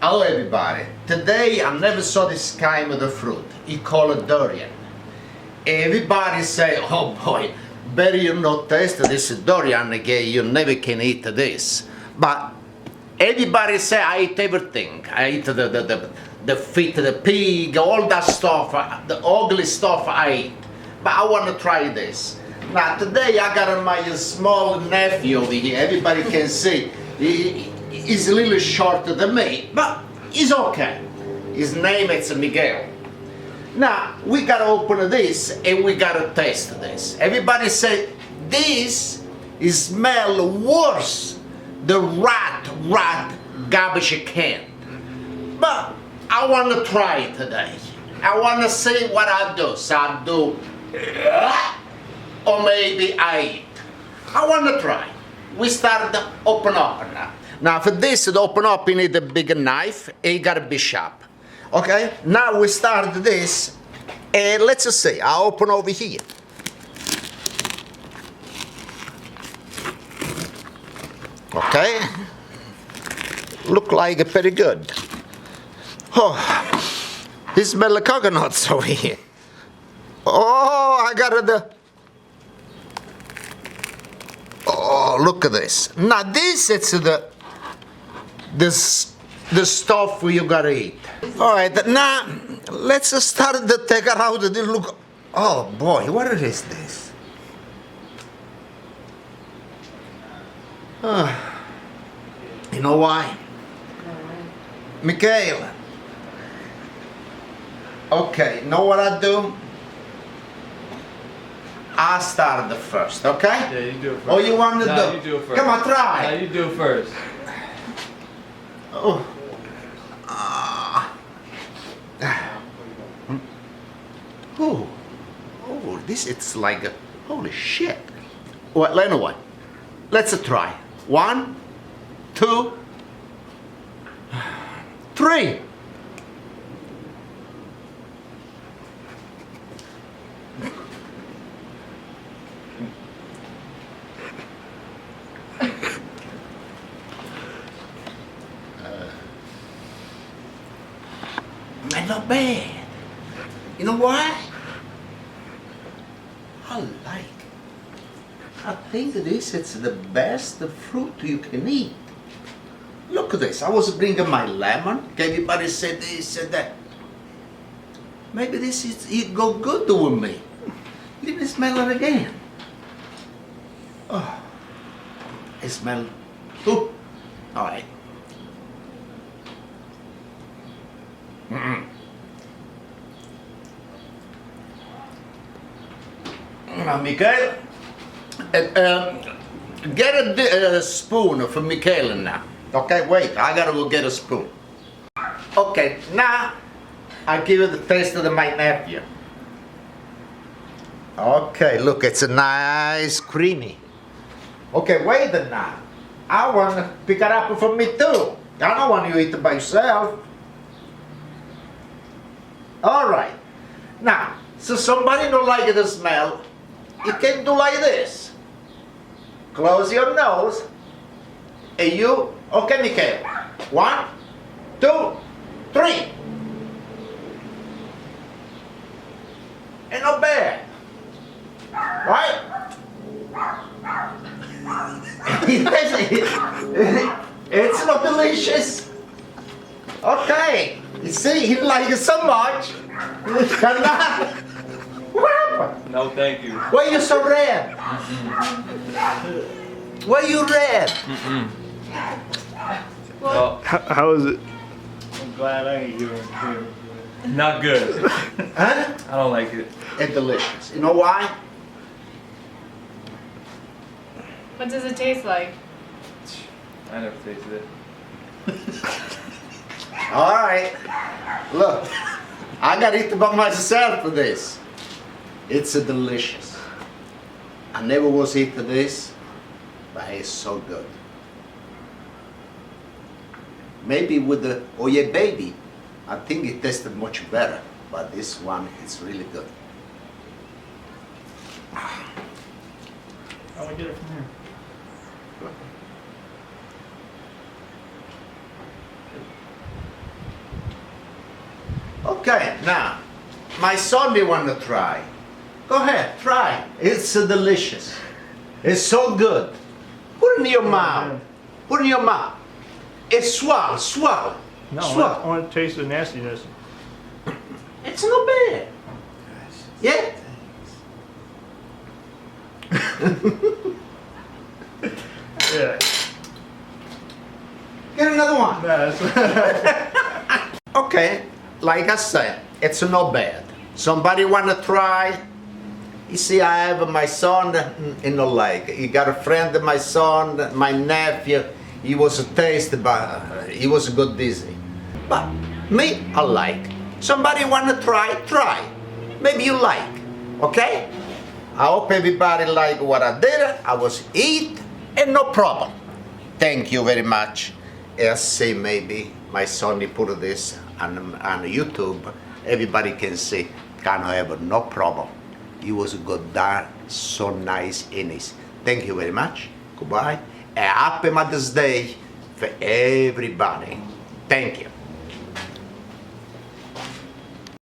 Hello everybody. Today I never saw this kind of the fruit. He called it durian. Everybody say, oh boy, better you not taste this durian again, you never can eat this. But everybody say I eat everything. I eat the feet of the pig, all that stuff, the ugly stuff I eat. But I want to try this. Now today I got my small nephew over here, everybody can see. He's a little shorter than me, but he's okay. His name is Miguel. Now, we gotta open this and we gotta taste this. Everybody say, this smell worse than rat garbage can. But I wanna try it today. I wanna see what I do. So I do, or maybe I eat. I wanna try. We start to open up now. Now for this to open up you need a bigger knife and you gotta be sharp. Okay, now we start this and let's just see, I open over here. Okay, look like pretty good. Oh, this smells like coconuts over here. Oh, I got it. Oh, look at this. Now this is the stuff you gotta eat. All right, now let's start to take out the look. Oh boy, what is this? You know why? Michael. Okay, know what I do? I start the first, okay? Yeah, you do it first. Oh, you want to No, do? you do it first. Come on, try. No, you do it first. Oh. Oh, this it's like a, holy shit. Well, anyway, let's try. 1, 2, 3. Man, not bad. You know why? I think this is the best fruit you can eat. Look at this. I was bringing my lemon. Everybody said this and that. Maybe this is it go good with me. Let me smell it again. Oh, it smell. Oh, all right. Now, Michael, get a spoon for Michael now. Okay, wait, I gotta go get a spoon. Okay, now I give it the taste of my nephew. Okay, look, it's a nice creamy. Okay, wait now. I want to pick it up for me too. I don't want you to eat it by yourself. All right. Now, so somebody don't like the smell, you can do like this. Close your nose. And you, okay, Michael. 1, 2, 3. Ain't no bad. Right? It's not delicious. Okay. You see, he likes it so much. What happened? No, thank you. Why you so red? Why you red? Well, How is it? I'm glad I ain't doing it. not good. Huh? I don't like it. It's delicious. You know why? What does it taste like? I never tasted it. All right. Look, I got it by myself for this. It's delicious. I never was eating this, but it's so good. Maybe with the Oye Baby, I think it tasted much better, but this one is really good. How do I get it from here? Okay, now, my son they want to try. Go ahead, try. It's delicious. It's so good. Put it in your mouth. Put it in your mouth. It's swallow. No, Swallow. I want to taste the nastiness. It's not bad. Yeah? Yeah. Get another one. That's Okay, like I said, it's not bad. Somebody want to try? You see, I have my son in the lake. He got a friend of my son, my nephew. He was a taste, but he was a good dizzy. But me, I like. Somebody want to try? Try. Maybe you like. Okay? I hope everybody like what I did. I was eat and no problem. Thank you very much. I say maybe my son he put this on YouTube. Everybody can see. Can have no problem. He was a good dad, so nice in it. Thank you very much. Goodbye. And happy Mother's Day for everybody. Thank you.